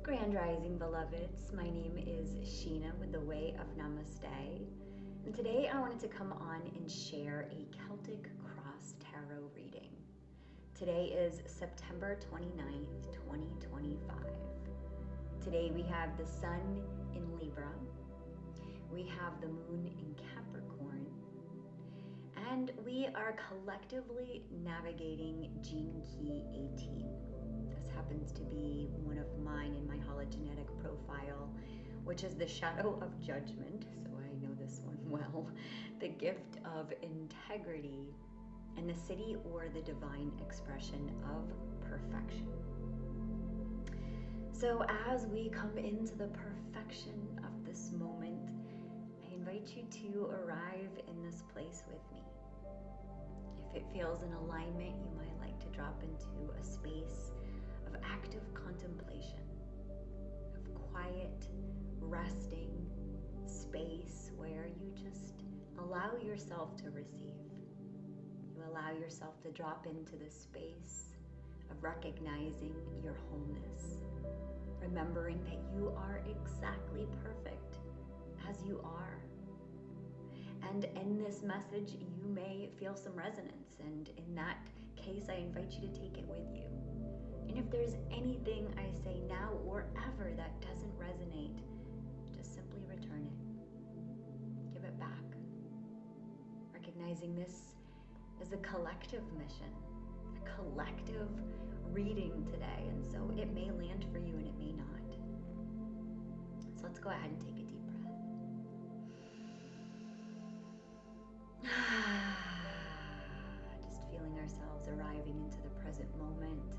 Grand Rising, beloveds. My name is Sheena with the Way of Namaste. And today I wanted to come on and share a Celtic Cross tarot reading. Today is September 29th, 2025. Today we have the Sun in Libra. We have the Moon in Capricorn. And we are collectively navigating Gene Key 18. This happens to be one of mine in my hologenetic profile, which is the shadow of judgment, so I know this one well, the gift of integrity, and the siddhi or the divine expression of perfection. So as we come into the perfection of this moment, I invite you to arrive in this place with me. If it feels in alignment, you might like to drop into a space of active contemplation, of quiet, resting space where you just allow yourself to receive. You allow yourself to drop into the space of recognizing your wholeness, remembering that you are exactly perfect as you are. And in this message, you may feel some resonance, and in that case, I invite you to take it with you. And if there's anything I say now or ever that doesn't resonate, just simply return it. Give it back. Recognizing this is a collective mission, a collective reading today, and so it may land for you and it may not. So let's go ahead and take a deep breath. Just feeling ourselves arriving into the present moment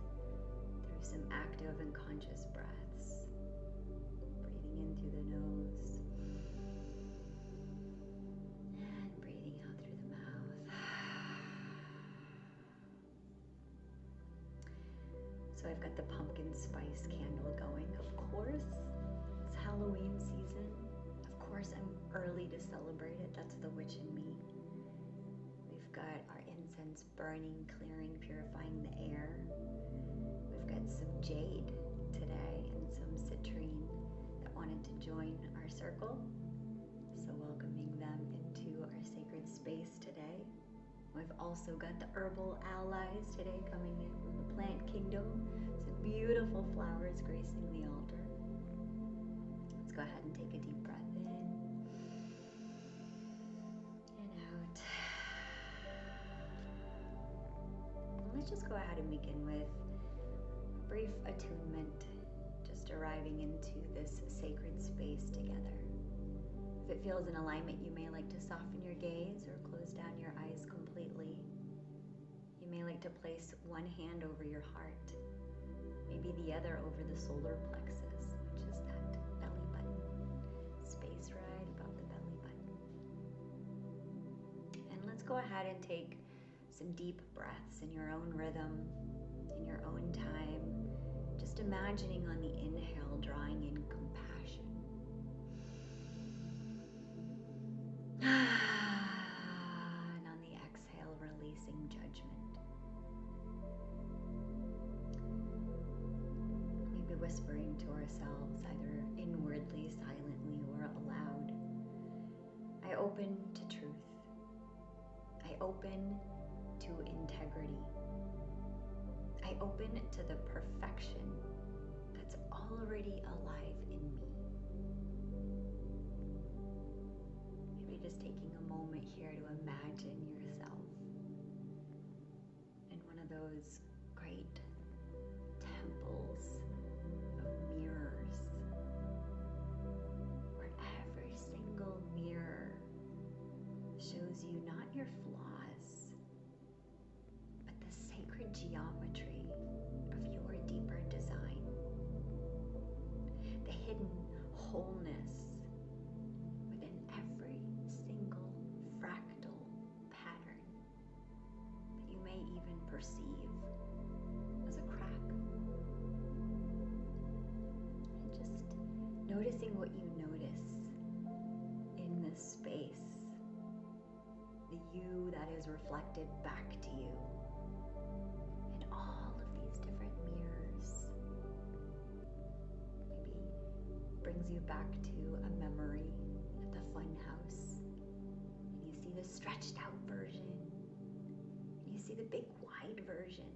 through some active and conscious breaths. Breathing in through the nose and breathing out through the mouth. So I've got the pumpkin spice candle going. Of course, it's Halloween season. Of course, I'm early to celebrate it. That's the witch in me. We've got our incense burning, clearing, purifying the air. We've got some jade today and some citrine that wanted to join our circle. So welcoming them into our sacred space today. We've also got the herbal allies today coming in from the plant kingdom. Some beautiful flowers gracing the altar. Let's go ahead and take a deep breath in and out. And let's just go ahead and begin with a brief attunement, just arriving into this sacred space together. If it feels in alignment, you may like to soften your gaze or close down your eyes completely. You may like to place one hand over your heart, maybe the other over the solar plexus, which is that belly button, space right above the belly button. And let's go ahead and take some deep breaths in your own rhythm, in your own time, just imagining on the inhale, drawing in compassion. And on the exhale, releasing judgment. Maybe whispering to ourselves, either inwardly, silently, or aloud. I open to truth. I open to integrity. I open to the perfection that's already alive in me. Maybe just taking a moment here to imagine yourself in one of those great temples of mirrors, where every single mirror shows you not your flaws, but the sacred geometry of your deeper design, the hidden wholeness within every single fractal pattern that you may even perceive as a crack. And just noticing what you notice in this space, the you that is reflected back to you in all of these different mirrors. brings you back to a memory at the fun house. And you see the stretched out version. And you see the big wide version.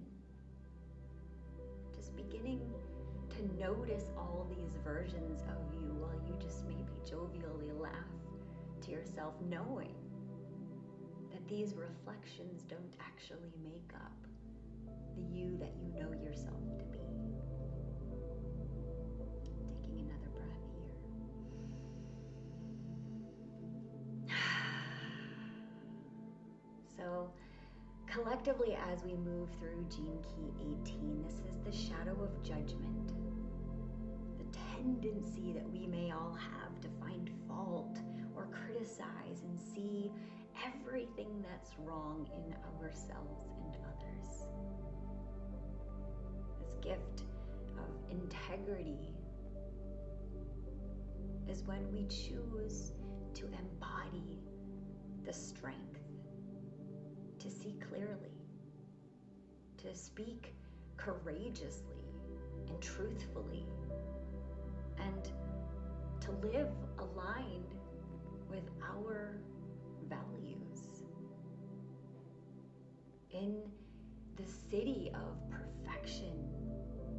Just beginning to notice all these versions of you while you just maybe jovially laugh to yourself, knowing that these reflections don't actually make up the you that you know yourself to be. Taking another breath here. So collectively, as we move through Gene Key 18, this is the shadow of judgment. The tendency that we may all have to find fault or criticize and see everything that's wrong in ourselves and others. This gift of integrity is when we choose to embody the strength to see clearly, to speak courageously and truthfully, and to live aligned with our values. In the siddhi of perfection,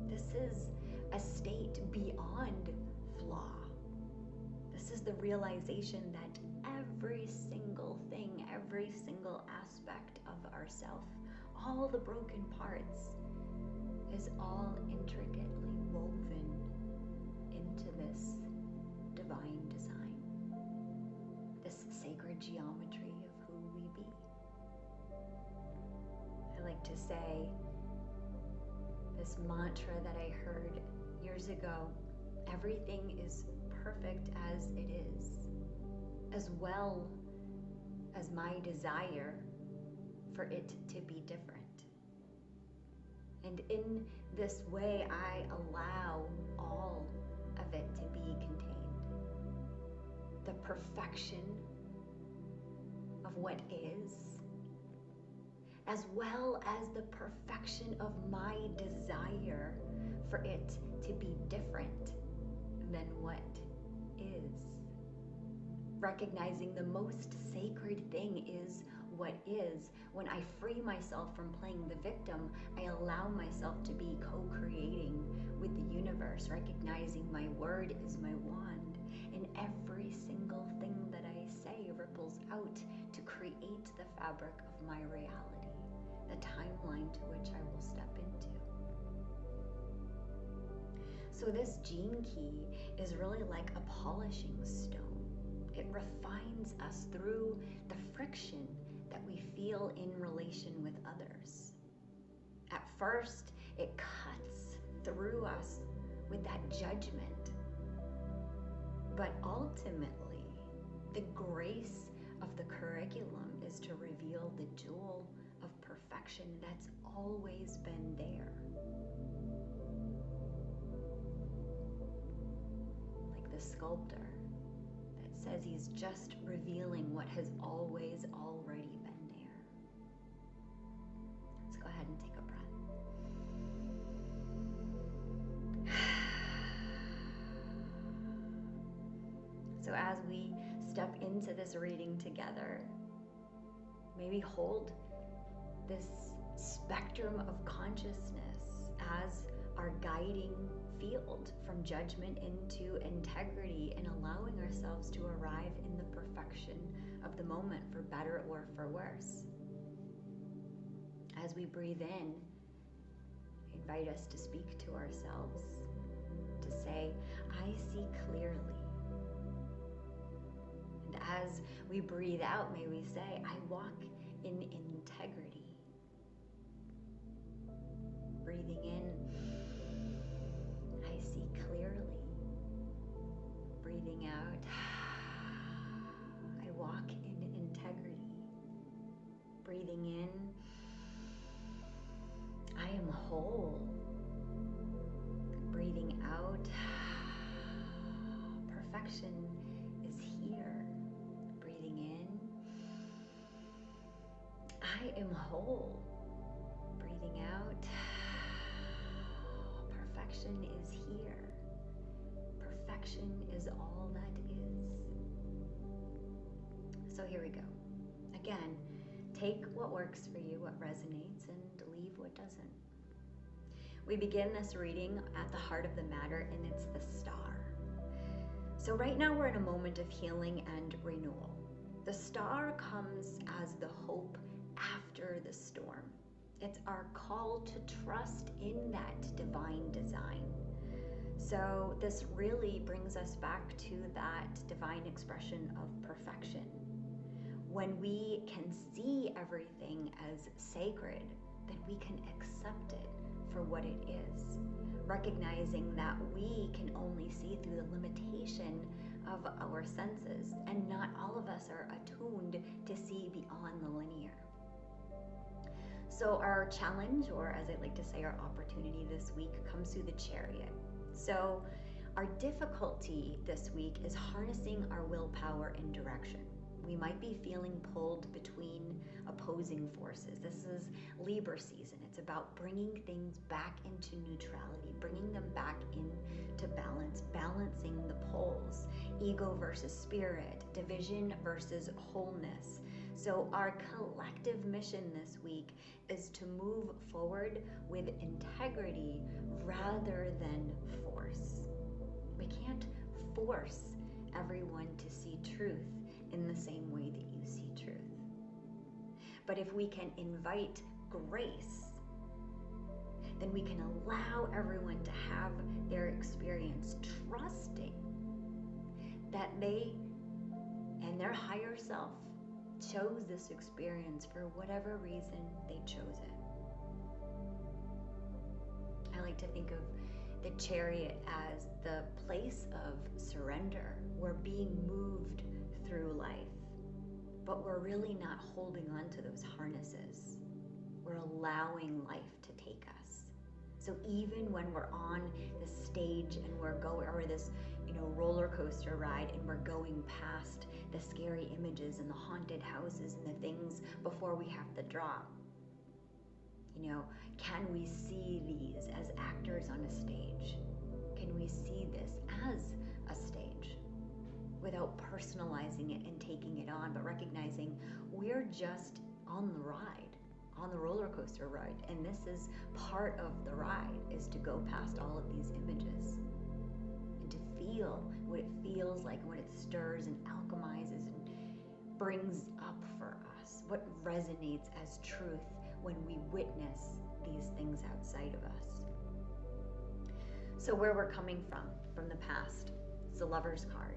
this is a state beyond flaw. This is the realization that every single thing, every single aspect of ourself, all the broken parts, is all intricately woven into this divine design, this sacred geometry of who we be. I like to say this mantra that I heard years ago: everything is perfect as it is, as well as my desire for it to be different. And in this way, I allow all of it to be contained. The perfection of what is, as well as the perfection of my desire for it to be different than what is. Recognizing the most sacred thing is what is. When I free myself from playing the victim, I allow myself to be co-creating with the universe, recognizing my word is my wand, and every single thing that I say ripples out to create the fabric of my reality, the timeline to which I will step into. So this gene key is really like a polishing stone. It refines us through the friction that we feel in relation with others. At first, it cuts through us with that judgment. But ultimately, the grace of the curriculum is to reveal the jewel of perfection that's always been there. Like the sculptor that says he's just revealing what has always already been there. Let's go ahead and take a breath. So as we step into this reading together, maybe hold this spectrum of consciousness as our guiding field from judgment into integrity, and allowing ourselves to arrive in the perfection of the moment, for better or for worse. As we breathe in, I invite us to speak to ourselves, to say, I see clearly. And as we breathe out, may we say, I walk in integrity. Breathing in, I see clearly. Breathing out, I walk in integrity. Breathing in, I am whole. Breathing out, perfection is here. Breathing in, I am whole. Breathing out, perfection is here. perfection is all that is. So here we go. Again, take what works for you, what resonates, and leave what doesn't. We begin this reading at the heart of the matter, and it's the star. So right now we're in a moment of healing and renewal. The star comes as the hope after the storm. It's our call to trust in that divine design. So this really brings us back to that divine expression of perfection. When we can see everything as sacred, then we can accept it for what it is, recognizing that we can only see through the limitation of our senses, and not all of us are attuned to see beyond the linear. So our challenge, or as I like to say, our opportunity this week comes through the Chariot. So our difficulty this week is harnessing our willpower and direction. We might be feeling pulled between opposing forces. This is Libra season. It's about bringing things back into neutrality, bringing them back into balance, balancing the poles, ego versus spirit, division versus wholeness. So our collective mission this week is to move forward with integrity rather than force. We can't force everyone to see truth in the same way that you see truth. But if we can invite grace, then we can allow everyone to have their experience, trusting that they and their higher self chose this experience for whatever reason they chose it. I like to think of the Chariot as the place of surrender. We're being moved through life, but we're really not holding on to those harnesses. We're allowing life to take us. So even when we're on the stage and we're going, or this, roller coaster ride, and we're going past the scary images and the haunted houses and the things before we have to drop, can we see these as actors on a stage? Can we see this as a stage without personalizing it and taking it on, but recognizing we're just on the ride, on the roller coaster ride, and this is part of the ride, is to go past all of these images and to feel what it feels like, what it stirs and alchemizes and brings up for us, what resonates as truth when we witness these things outside of us. So where we're coming from the past, it's the Lover's card.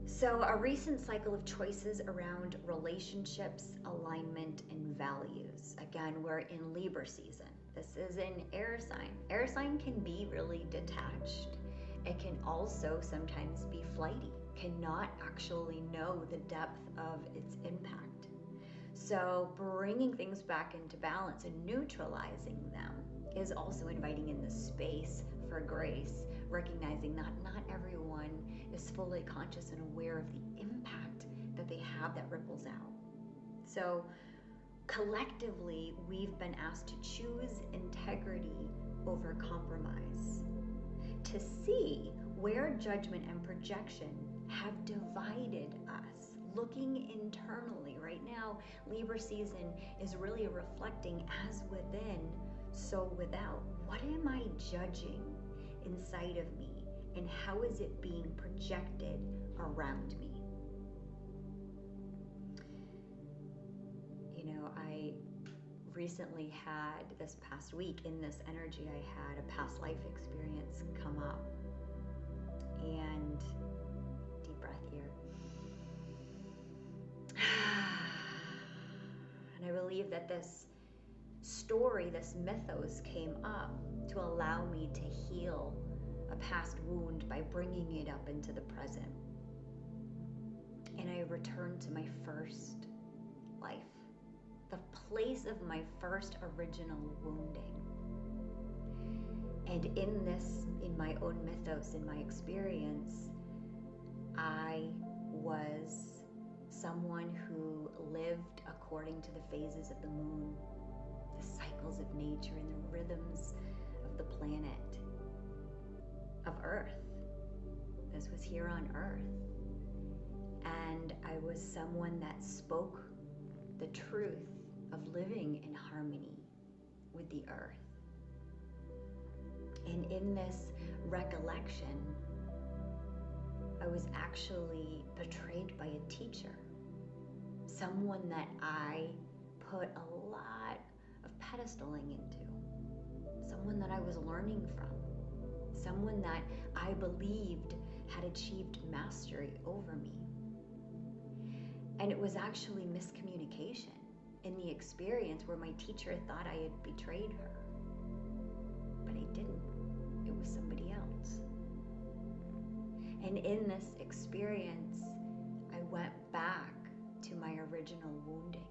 So a recent cycle of choices around relationships, alignment, and values. Again, we're in Libra season. This is an air sign. Air sign can be really detached. It can also sometimes be flighty, cannot actually know the depth of its impact. So bringing things back into balance and neutralizing them is also inviting in the space for grace, recognizing that not everyone is fully conscious and aware of the impact that they have that ripples out. So collectively, we've been asked to choose integrity over compromise, to see where judgment and projection have divided us. Looking internally right now, Libra season is really reflecting as within, so without. What am I judging inside of me, and how is it being projected around me? I recently had, this past week, in this energy, I had a past life experience come up. And deep breath here. And I believe that this story, this mythos, came up to allow me to heal a past wound by bringing it up into the present. And I returned to my first life, the place of my first original wounding. And in my own mythos, in my experience, I was someone who lived according to the phases of the moon, the cycles of nature, and the rhythms of the planet, of Earth. This was here on earth. And I was someone that spoke the truth of living in harmony with the earth. And in this recollection, I was actually betrayed by a teacher, someone that I put a lot of pedestaling into, someone that I was learning from, someone that I believed had achieved mastery over me. And it was actually miscommunication in the experience where my teacher thought I had betrayed her. But I didn't. It was somebody else. And in this experience, I went back to my original wounding.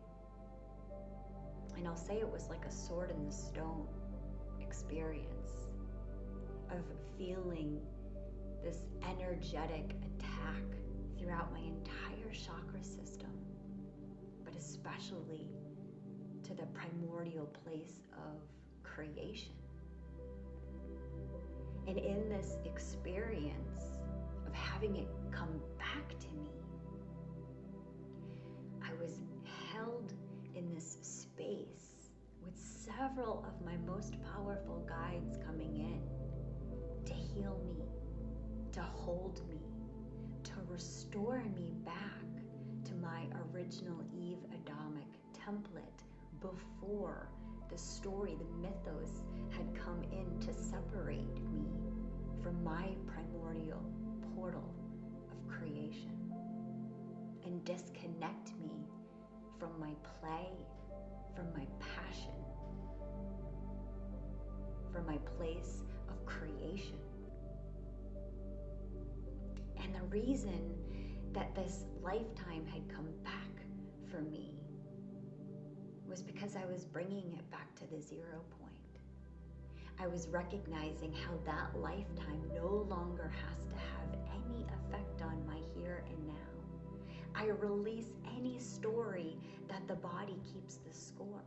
And I'll say it was like a sword in the stone experience of feeling this energetic attack throughout my entire chakra system, but especially to the primordial place of creation. And in this experience of having it come back to me, I was held in this space with several of my most powerful guides coming in to heal me, to hold me, to restore me back to my original Eve Adamic template before the story, the mythos had come in to separate me from my primordial portal of creation and disconnect me from my play, from my passion, from my place of creation. And the reason that this lifetime had come back for me was because I was bringing it back to the 0 point. I was recognizing how that lifetime no longer has to have any effect on my here and now. I release any story that the body keeps the score.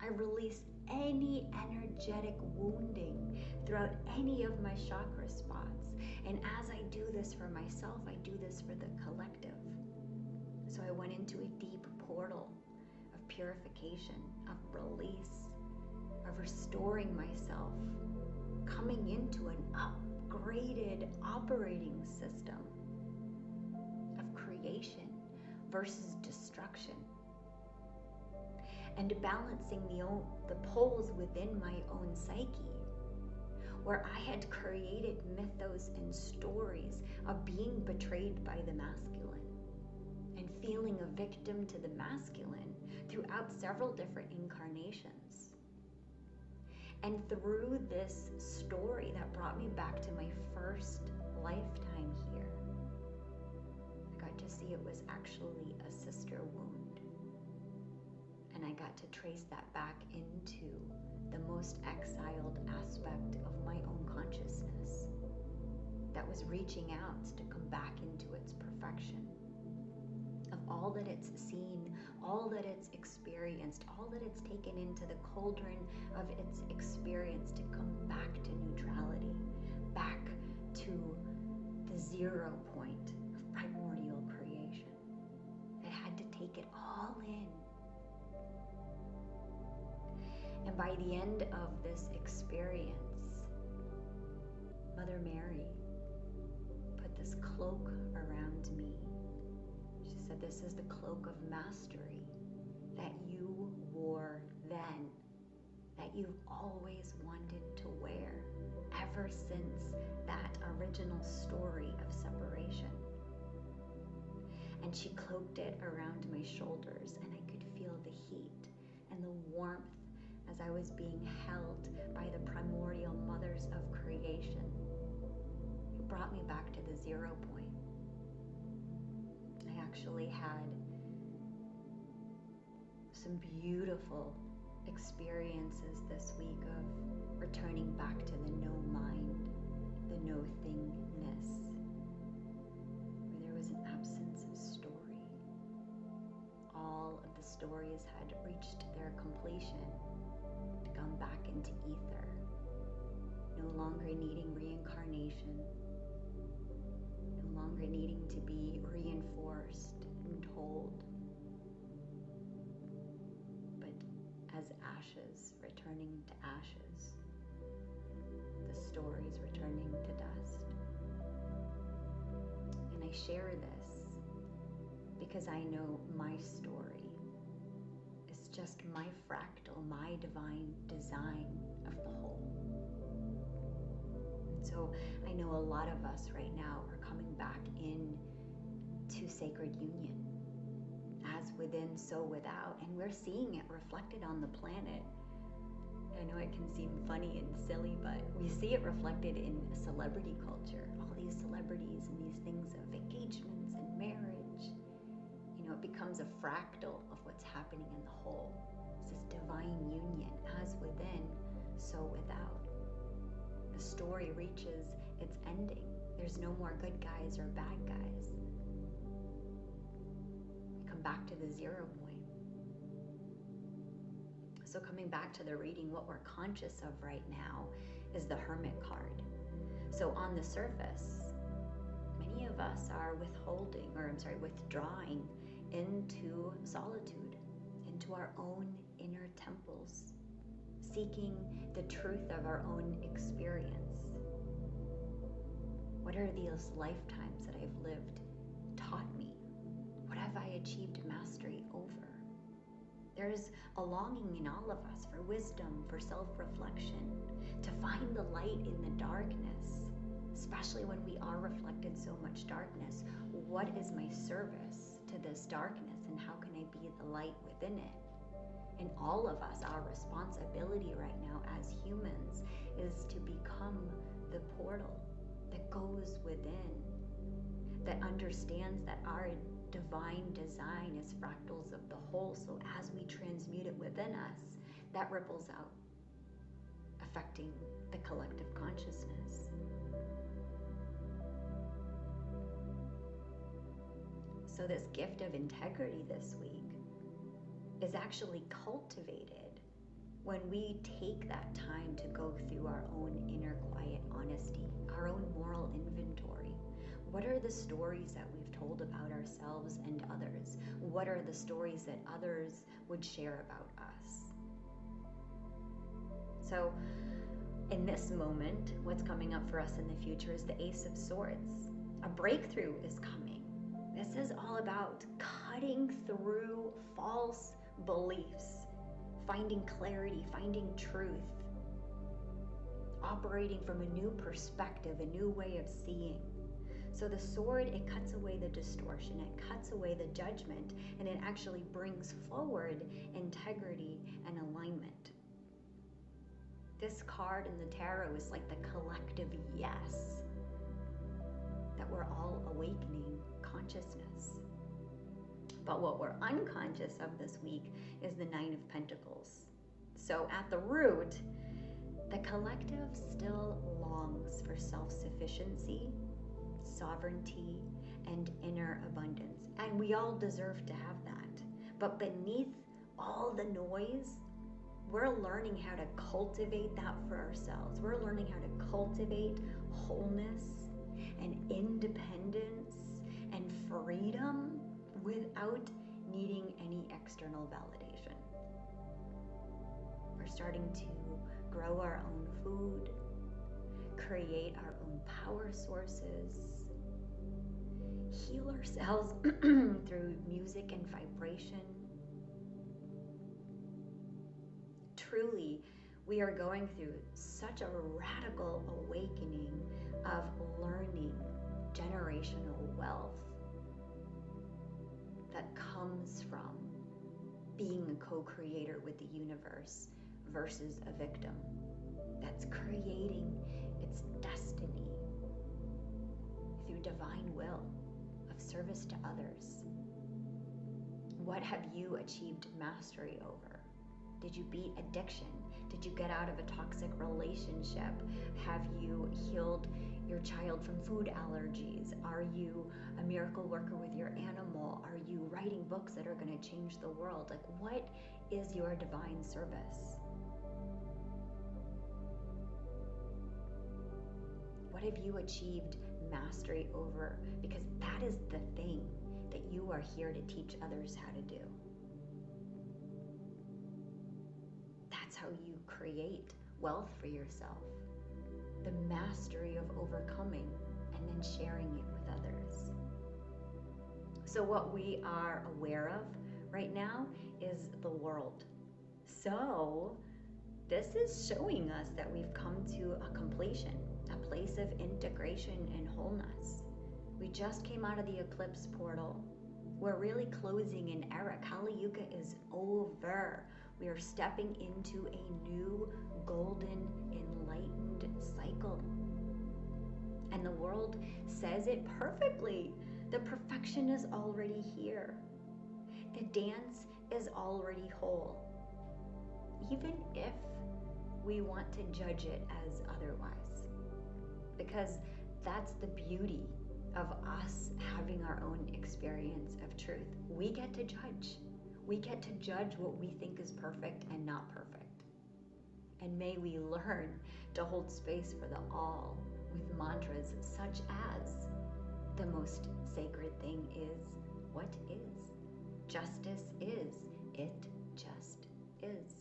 I release any energetic wounding throughout any of my chakra spots. And as I do this for myself, I do this for the collective. So I went into a deep portal of purification, of release, of restoring myself, coming into an upgraded operating system of creation versus destruction, and balancing the poles within my own psyche, where I had created mythos and stories of being betrayed by the masculine and feeling a victim to the masculine throughout several different incarnations. And through this story that brought me back to my first lifetime here, I got to see it was actually a sister wound. And I got to trace that back into the most exiled aspect of my own consciousness that was reaching out to come back into its perfection of all that it's seen, all that it's experienced, all that it's taken into the cauldron of its experience to come back to neutrality, back to the 0 point of primordial creation. It had to take it all in. And by the end of this experience, Mother Mary put this cloak around me. She said, "This is the cloak of mastery that you wore then, that you've always wanted to wear ever since that original story of separation." And she cloaked it around my shoulders, and I could feel the heat and the warmth as I was being held by the primordial mothers of creation. It brought me back to the 0 point. I actually had some beautiful experiences this week of returning back to the no mind, the no thingness, where there was an absence of story. All of the stories had reached their completion, gone back into ether, no longer needing reincarnation, ashes returning to ashes, the stories returning to dust. And I share this because I know my story is just my fractal, my divine design of the whole. And so I know a lot of us right now are coming back in to sacred union. As within, so without. And we're seeing it reflected on the planet. I know it can seem funny and silly, but we see it reflected in celebrity culture. All these celebrities and these things of engagements and marriage. You know, it becomes a fractal of what's happening in the whole. It's this divine union, as within, so without. The story reaches its ending. There's no more good guys or bad guys. Back to the 0 point. So coming back to the reading, what we're conscious of right now is the Hermit card. So on the surface, many of us are withdrawing into solitude, into our own inner temples, seeking the truth of our own experience. What are these lifetimes that I've lived taught me? What have I achieved mastery over? There's a longing in all of us for wisdom, for self-reflection, to find the light in the darkness, especially when we are reflected so much darkness. What is my service to this darkness, and how can I be the light within it? And all of us, our responsibility right now as humans is to become the portal that goes within, that understands that our divine design is fractals of the whole. So as we transmute it within us, that ripples out, affecting the collective consciousness. So this gift of integrity this week is actually cultivated when we take that time to go through our own inner quiet honesty, our own moral inventory. What are the stories that we've told about ourselves and others? What are the stories that others would share about us? So in this moment, what's coming up for us in the future is the Ace of Swords. A breakthrough is coming. This is all about cutting through false beliefs, finding clarity, finding truth, operating from a new perspective, a new way of seeing. So the sword, it cuts away the distortion, it cuts away the judgment, and it actually brings forward integrity and alignment. This card in the tarot is like the collective yes, that we're all awakening consciousness. But what we're unconscious of this week is the Nine of Pentacles. So at the root, the collective still longs for self-sufficiency, sovereignty, and inner abundance. And we all deserve to have that. But beneath all the noise, we're learning how to cultivate that for ourselves. We're learning how to cultivate wholeness and independence and freedom without needing any external validation. We're starting to grow our own food, create our own power sources, heal ourselves through music and vibration. Truly, we are going through such a radical awakening of learning generational wealth that comes from being a co-creator with the universe versus a victim that's creating its destiny through divine will of service to others. What have you achieved mastery over? Did you beat addiction? Did you get out of a toxic relationship? Have you healed your child from food allergies? Are you a miracle worker with your animal? Are you writing books that are going to change the world? Like, what is your divine service? What have you achieved mastery over? Because that is the thing that you are here to teach others how to do. how you create wealth for yourself. The mastery of overcoming and then sharing it with others. So what we are aware of right now is the world. So this is showing us that we've come to a completion, a place of integration and wholeness. We just came out of the eclipse portal. We're really closing an era. Kali Yuga is over. We are stepping into a new golden enlightened cycle. And the world says it perfectly. The perfection is already here. The dance is already whole. Even if we want to judge it as otherwise. Because that's the beauty of us having our own experience of truth. We get to judge. We get to judge what we think is perfect and not perfect. And may we learn to hold space for the all with mantras such as, the most sacred thing is what is. Justice is. It just is.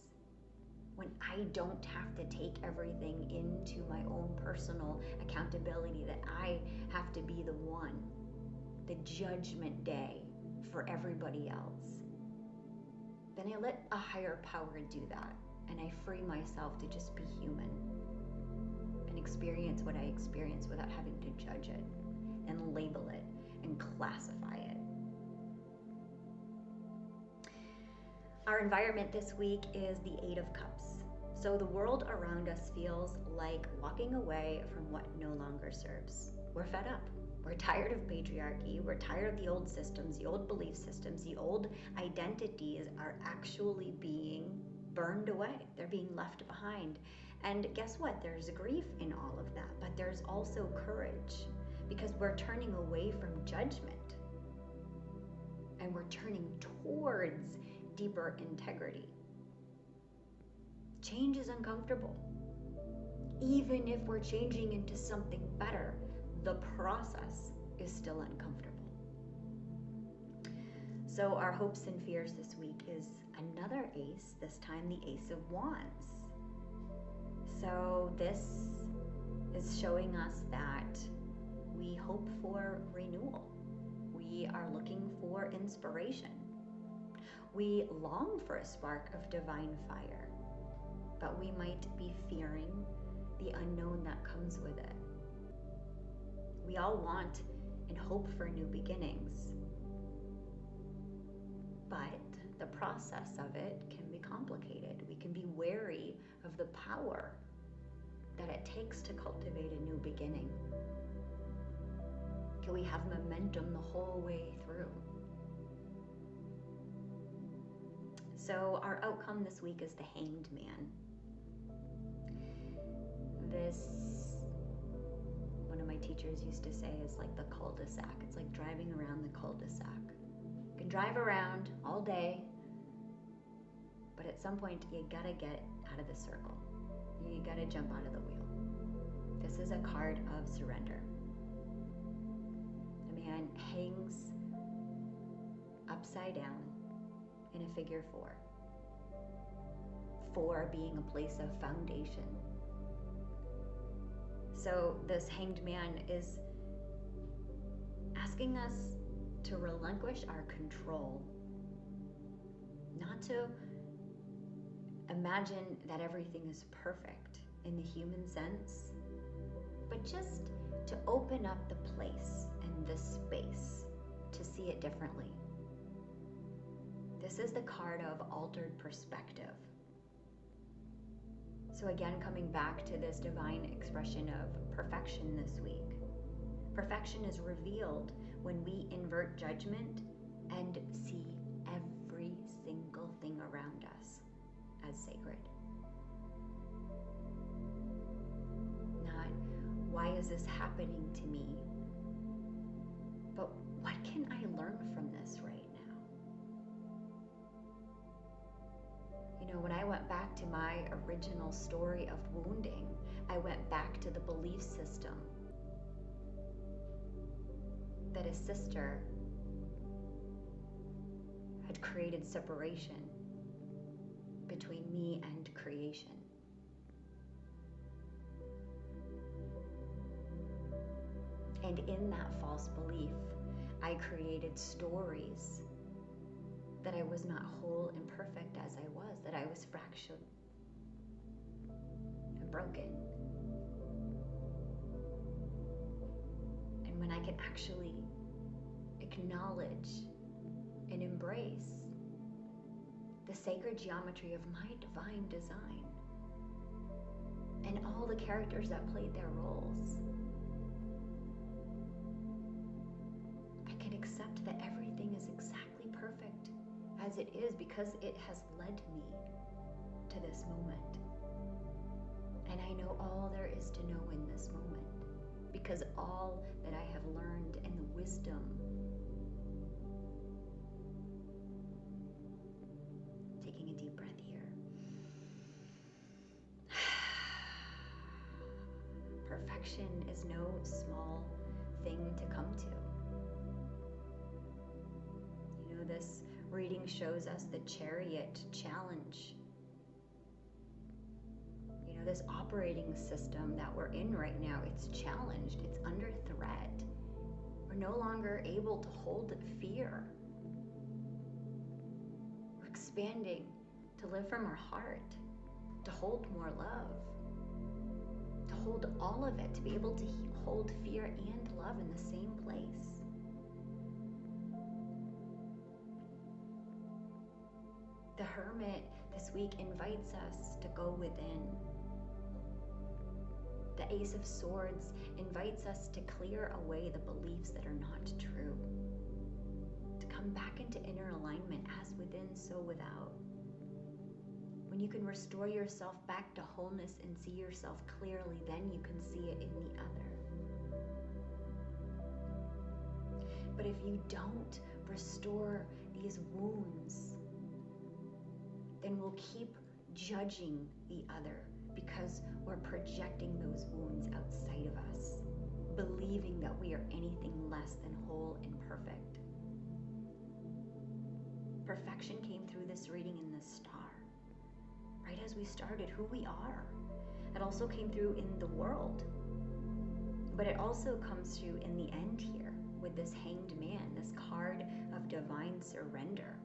When I don't have to take everything into my own personal accountability, that I have to be the one, the judgment day for everybody else, then I let a higher power do that. And I free myself to just be human and experience what I experience without having to judge it and label it and classify it. Our environment this week is the Eight of Cups. So the world around us feels like walking away from what no longer serves. We're fed up. We're tired of patriarchy. We're tired of the old systems, the old belief systems, the old identities are actually being burned away. They're being left behind. And guess what? There's grief in all of that, but there's also courage because we're turning away from judgment and we're turning towards deeper integrity. Change is uncomfortable. Even if we're changing into something better, the process is still uncomfortable. So our hopes and fears this week is another ace, this time the Ace of Wands. So this is showing us that we hope for renewal. We are looking for inspiration. We long for a spark of divine fire, but we might be fearing the unknown that comes with it. We all want and hope for new beginnings, but the process of it can be complicated. We can be wary of the power that it takes to cultivate a new beginning. Can we have momentum the whole way through? So our outcome this week is the Hanged Man. This, one of my teachers used to say, is like the cul-de-sac. It's like driving around the cul-de-sac. You can drive around all day, but at some point you gotta get out of the circle. You gotta jump out of the wheel. This is a card of surrender. The man hangs upside down in a figure 4. 4 being a place of foundation. So this Hanged Man is asking us to relinquish our control, not to imagine that everything is perfect in the human sense, but just to open up the place and the space to see it differently. This is the card of altered perspective. So again, coming back to this divine expression of perfection this week. Perfection is revealed when we invert judgment and see every single thing around us as sacred. Not, why is this happening to me? But what can I learn from this right now? You know, when I went back to my original story of wounding, I went back to the belief system that a sister had created separation between me and creation. And in that false belief, I created stories that I was not whole and perfect as I was, that I was fractured and broken. And when I can actually acknowledge and embrace the sacred geometry of my divine design and all the characters that played their roles, I can accept that everything is exactly perfect as it is because it has led me to this moment. And I know all there is to know in this moment because all that I have learned and the wisdom. Taking a deep breath here. Perfection is no small thing to come to. You know, this reading shows us the chariot challenge. You know, this operating system that we're in right now, it's challenged, it's under threat. We're no longer able to hold fear. We're expanding to live from our heart, to hold more love, to hold all of it, to be able to hold fear and love in the same place. The Hermit this week invites us to go within. The Ace of Swords invites us to clear away the beliefs that are not true, to come back into inner alignment, as within, so without. When you can restore yourself back to wholeness and see yourself clearly, then you can see it in the other. But if you don't restore these wounds, then we'll keep judging the other because we're projecting those wounds outside of us, believing that we are anything less than whole and perfect. Perfection came through this reading in the star, right as we started, who we are. It also came through in the world, but it also comes through in the end here with this Hanged Man, this card of divine surrender,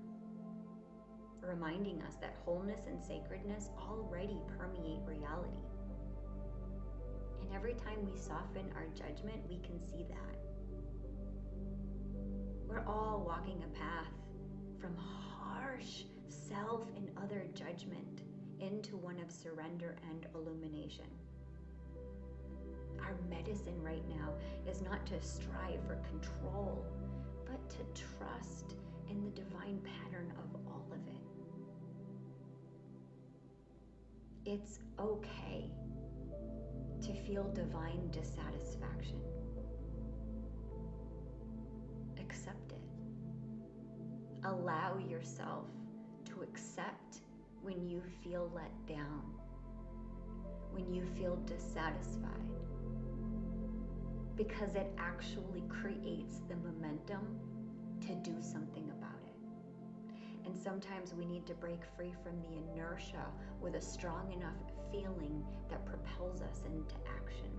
reminding us that wholeness and sacredness already permeate reality. And every time we soften our judgment, we can see that. We're all walking a path from harsh self and other judgment into one of surrender and illumination. Our medicine right now is not to strive for control, but to trust in the divine pattern of all of it. It's okay to feel divine dissatisfaction. Accept it. Allow yourself to accept when you feel let down, when you feel dissatisfied, because it actually creates the momentum to do something about it. And sometimes we need to break free from the inertia with a strong enough feeling that propels us into action.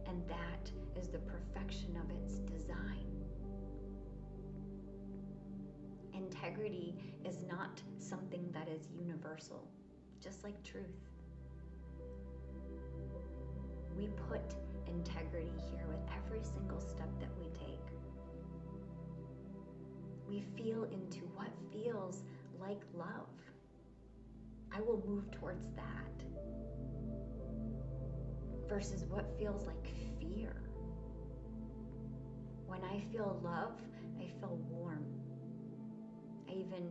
And that is the perfection of its design. Integrity is not something that is universal, just like truth. We put integrity here with every single step that we take. We feel into what feels like love. I will move towards that versus what feels like fear. When I feel love, I feel warm. I even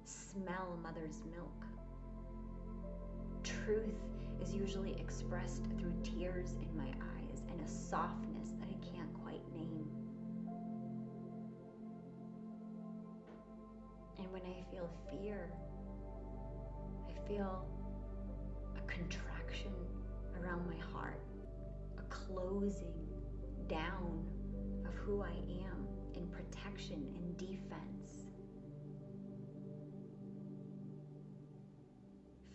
smell mother's milk. Truth is usually expressed through tears in my eyes and a softness that I can't quite name. And when I feel fear, I feel a contraction around my heart, a closing down of who I am in protection and defense.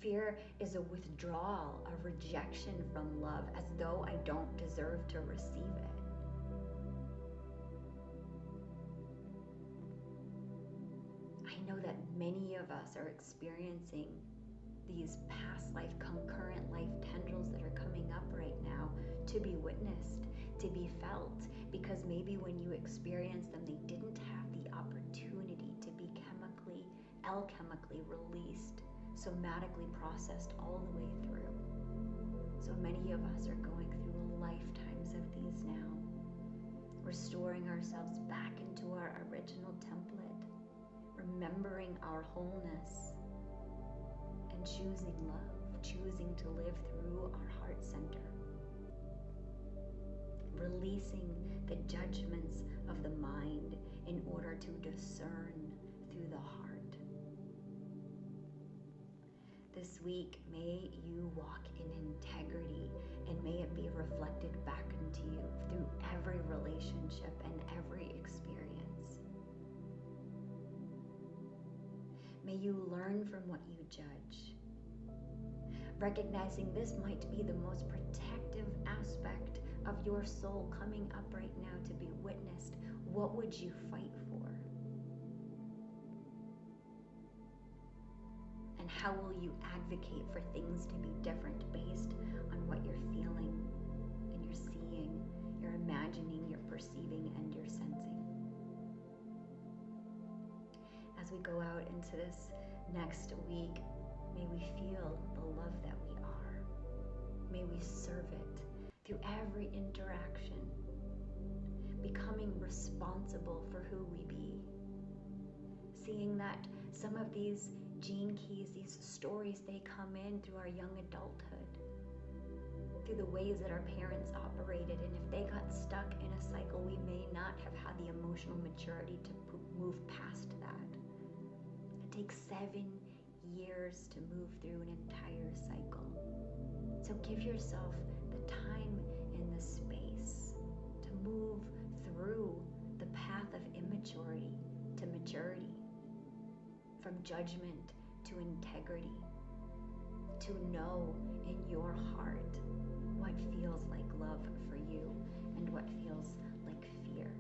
Fear is a withdrawal, a rejection from love, as though I don't deserve to receive it. I know that many of us are experiencing these past life, concurrent life tendrils that are coming up right now to be witnessed, to be felt, because maybe when you experienced them, they didn't have the opportunity to be alchemically released, somatically processed all the way through. So many of us are going through lifetimes of these now, restoring ourselves back into our original template, remembering our wholeness, and choosing love, choosing to live through our heart center, releasing the judgments of the mind in order to discern through the heart. This week, may you walk in integrity, and may it be reflected back into you through every relationship and every experience. May you learn from what you judge, recognizing this might be the most protective aspect of your soul coming up right now to be witnessed. What would you fight for? And how will you advocate for things to be different based on what you're feeling and you're seeing, you're imagining, you're perceiving, and you're sensing? As we go out into this next week, may we feel the love that we are. May we serve it through every interaction, becoming responsible for who we be. Seeing that some of these gene keys, these stories, they come in through our young adulthood, through the ways that our parents operated, and if they got stuck in a cycle, we may not have had the emotional maturity to move past that. It takes 7 years to move through an entire cycle. So give yourself the time and the space to move through the path of immaturity to maturity, from judgment to integrity, to know in your heart what feels like love for you and what feels like fear,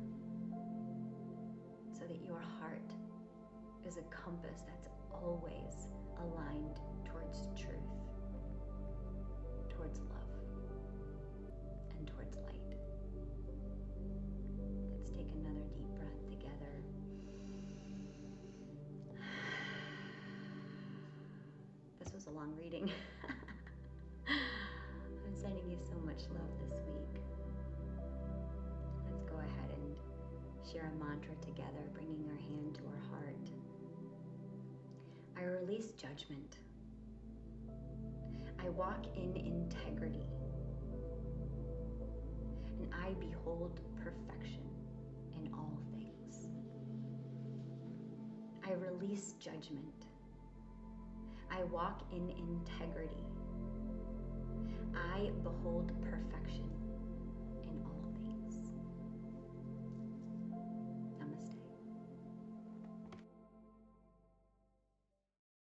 so that your heart is a compass that's always aligned towards truth, towards love, and towards light. Let's take another deep breath together. This was a long reading. I'm sending you so much love this week. Let's go ahead and share a mantra together, bringing our hand to our heart. I release judgment. I walk in integrity. And I behold perfection in all things. I release judgment. I walk in integrity. I behold perfection